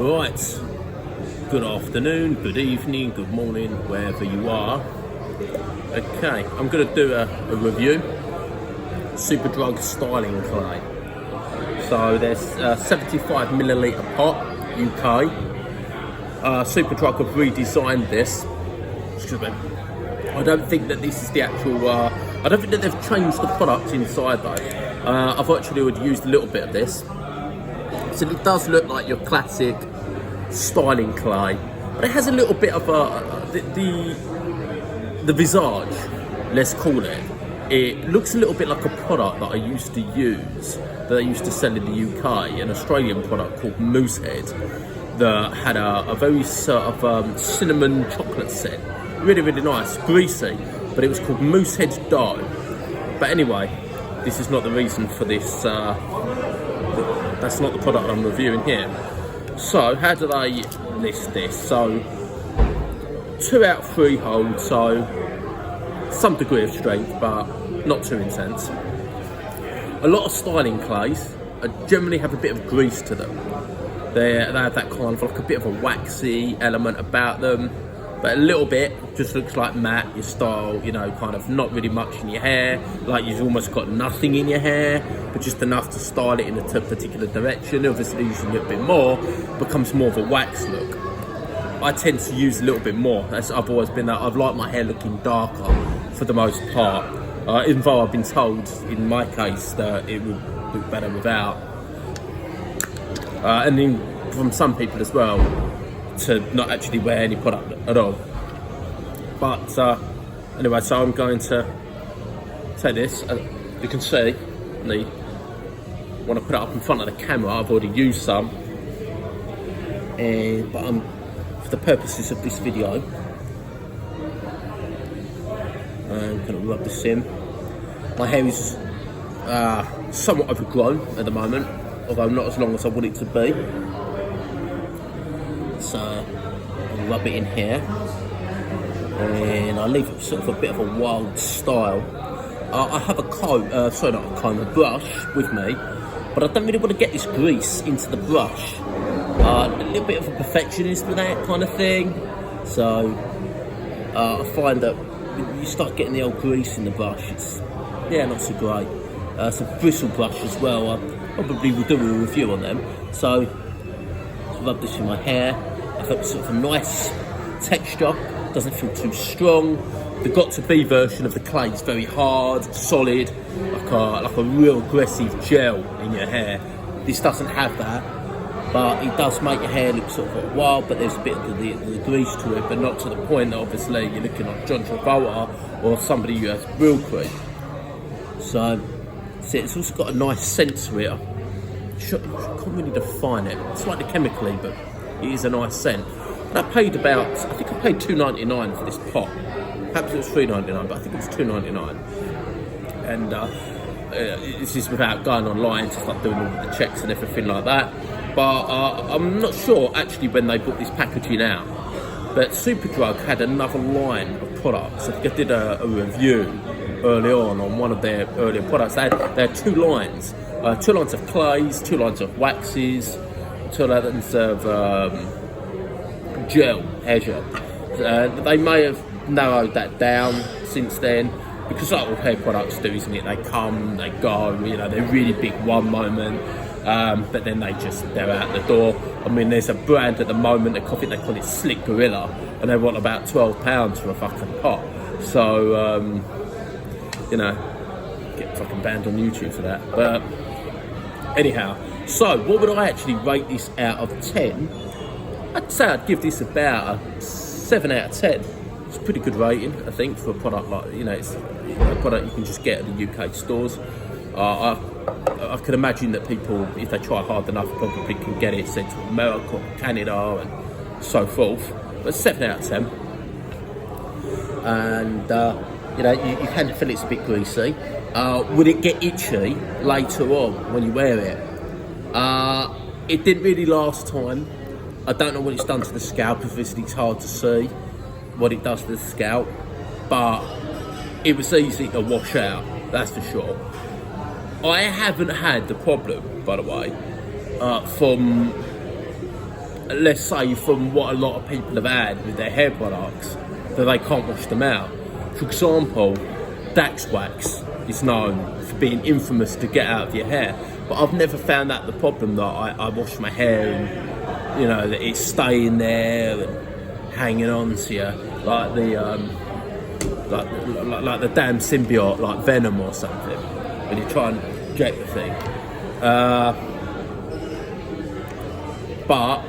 Right, good afternoon, good evening, good morning, wherever you are. Okay, I'm going to do a review. Superdrug Styling Clay. So there's 75ml pot, UK. Superdrug have redesigned this. Excuse me. I don't think that this is the actual, I don't think that they've changed the product inside though. I've actually already used a little bit of this. So it does look like your classic styling clay, but it has a little bit of the visage, let's call it. It looks a little bit like a product that I used to use, that I used to sell in the UK, an Australian product called Moosehead, that had a very sort of cinnamon chocolate scent. Really nice, greasy, but it was called Moosehead Dough. But anyway, this is not the reason for this. That's not the product I'm reviewing here. So how do they list this? So 2 out of 3 hold, so some degree of strength, but not too intense. A lot of styling clays generally have a bit of grease to them. They have that kind of like a bit of a waxy element about them, but a little bit just looks like matte, your style, you know, kind of not really much in your hair, like you've almost got nothing in your hair, but just enough to style it in a particular direction. Obviously using a little bit more becomes more of a wax look. I tend to use a little bit more. I've always been that. I've liked my hair looking darker for the most part, even though I've been told in my case that it would look better without. And then from some people as well, to not actually wear any product at all. But anyway, so I'm going to take this. You can see, when I put it up in front of the camera, I've already used some. But for the purposes of this video, I'm going to rub this in. My hair is somewhat overgrown at the moment, although not as long as I want it to be. So I'll rub it in here, and I leave it sort of a bit of a wild style. I have a a brush with me, but I don't really want to get this grease into the brush. A little bit of a perfectionist with that kind of thing, so I find that you start getting the old grease in the brush, it's not so great. It's a bristle brush as well. I probably will do a review on them. So rub this in my hair. I've got sort of a nice texture, doesn't feel too strong. The got to be version of the clay is very hard, solid, like a real aggressive gel in your hair. This doesn't have that, but it does make your hair look sort of wild, but there's a bit of the grease to it, but not to the point that obviously you're looking like John Travolta or somebody who has real cream. So it's also got a nice scent to it. I can't really define it. It's slightly chemically, but it is a nice scent. And I paid I think I paid $2.99 for this pot. Perhaps it was $3.99, but I think it was $2.99. And this is without going online to start doing all the checks and everything like that. But I'm not sure actually when they put this packaging out. But Superdrug had another line of products. I think I did a review early on one of their earlier products. They had 2 lines. 2 lines of clays, 2 lines of waxes, 2 lines of hair gel. They may have narrowed that down since then, because like all hair products do, isn't it? They come, they go, you know, they're really big one moment, but then they're out the door. I mean, there's a brand at the moment, I think they call it Slick Gorilla, and they want about £12 for a fucking pot. So, you know, get fucking banned on YouTube for that. But anyhow, so what would I actually rate this out of 10? I'd say I'd give this about a 7 out of 10. It's a pretty good rating, I think, for a product like, you know, it's a product you can just get at the UK stores. I can imagine that people, if they try hard enough, probably can get it sent to America or Canada and so forth. But 7 out of 10. And, you know, you can feel it's a bit greasy. Would it get itchy later on when you wear it? It didn't really last time. I don't know what it's done to the scalp. Obviously, it's hard to see what it does to the scalp, but it was easy to wash out, that's for sure. I haven't had the problem, by the way, from let's say from what a lot of people have had with their hair products, that they can't wash them out. For example, Dax Wax is known for being infamous to get out of your hair, but I've never found that the problem, that I wash my hair and, you know, that it's staying there and hanging on to you like the like the damn symbiote, like Venom or something, when you try and get the thing. But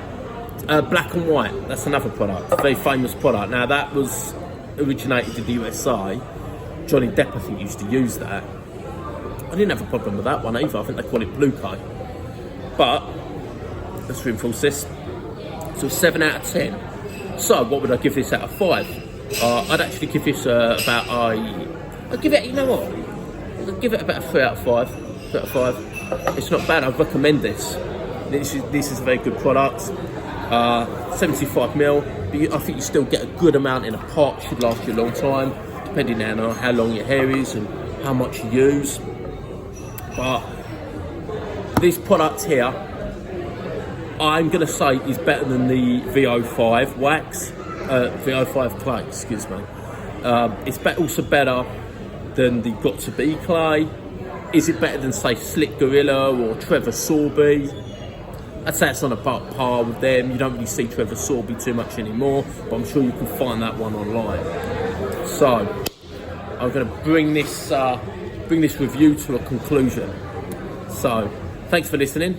Black and White, that's another product, a very famous product. Now that was originated in the USA. Johnny Depp, I think, used to use that. I didn't have a problem with that one either. I think they call it Blue Clay. But let's reinforce this. So 7 out of 10. So what would I give this out of 5? I'd actually give this about I'd give it, you know what? I'd give it about a 3 out of 5. 3 out of 5. It's not bad. I'd recommend this. This is a very good product. 75ml, but I think you still get a good amount in a pot. Should last you a long time, depending on how long your hair is and how much you use. But this product here, I'm going to say is better than the VO5 wax, VO5 clay, excuse me. It's also better than the Got To Be clay. Is it better than, say, Slick Gorilla or Trevor Sorbet? I'd say it's on a par with them. You don't really see Trevor Sorbet too much anymore, but I'm sure you can find that one online. So I'm going to bring this review to a conclusion. So thanks for listening.